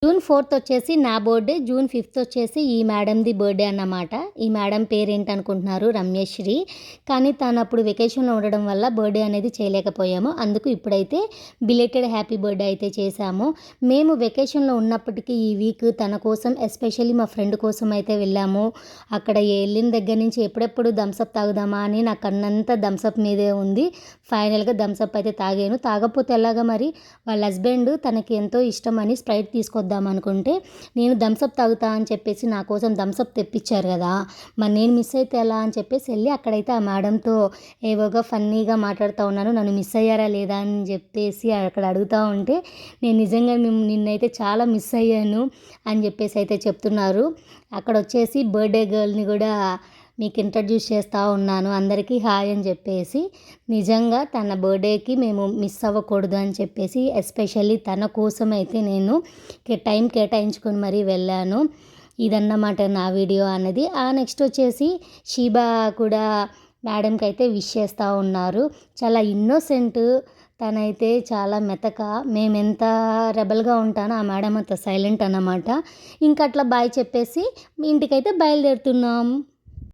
June 4థ్ వచ్చేసి నా birthday. June fifth వచ్చేసి ఈ మేడంది బర్త్‌డే అన్నమాట. ఈ మేడం పేరేంటనుకుంటున్నారు, రమ్యశ్రీ. కానీ తనప్పుడు వెకేషన్‌లో ఉండడం వల్ల బర్త్‌డే అనేది చేయలేకపోయాము. అందుకు ఇప్పుడైతే బిలేటెడ్ హ్యాపీ బర్త్‌డే అయితే చేశాము. మేము వెకేషన్‌లో ఉన్నప్పటికీ ఈ వీక్ తన కోసం ఎస్పెషల్లీ మా ఫ్రెండ్ కోసం అయితే వెళ్ళాము. అక్కడ ఎళ్ళిన దగ్గర నుంచి ఎప్పుడెప్పుడు థమ్స్ అప్ తాగుదామా అని నా కన్నంతా థమ్స్ అప్ మీదే ఉంది. ఫైనల్‌గా థమ్స్ అప్ అయితే తాగాను. తాగకపోతే ఎలాగా మరి, వాళ్ళ హస్బెండ్ తనకి ఎంతో ఇష్టమని స్ప్రైట్ తీసుకొద్దాం అనుకుంటే నేను థమ్స్ అప్ తాగుతా అని చెప్పేసి నా కోసం థమ్స్ అప్ తెప్పించారు కదా! మరి నేను మిస్ అయితే ఎలా అని చెప్పేసి వెళ్ళి అక్కడైతే ఆ మేడంతో ఏవోగా ఫన్నీగా మాట్లాడుతూ ఉన్నాను. నన్ను మిస్ అయ్యారా లేదా అని చెప్పేసి అక్కడ అడుగుతూ ఉంటే, నేను నిజంగా నిన్నైతే చాలా మిస్ అయ్యాను అని చెప్పేసి అయితే చెప్తున్నారు. అక్కడ వచ్చేసి బర్త్‌డే గర్ల్‌ని కూడా మీకు ఇంట్రడ్యూస్ చేస్తూ ఉన్నాను, అందరికీ హాయ్ అని చెప్పేసి. నిజంగా తన బర్త్‌డేకి మేము మిస్ అవ్వకూడదు అని చెప్పేసి ఎస్పెషల్లీ తన కోసం అయితే నేను టైం కేటాయించుకొని మరీ వెళ్ళాను. ఇదన్నమాట నా వీడియో అన్నది. నెక్స్ట్ వచ్చేసి షీబా కూడా మేడంకి అయితే విష్ చేస్తూ ఉన్నారు. చాలా ఇన్నోసెంట్ తనైతే, చాలా మెతక. మేమెంత రెబెల్‌గా ఉంటానో ఆ మేడం అంత సైలెంట్ అన్నమాట. ఇంక అట్లా బాయ్ చెప్పేసి ఇంటికైతే బయలుదేరుతున్నాం.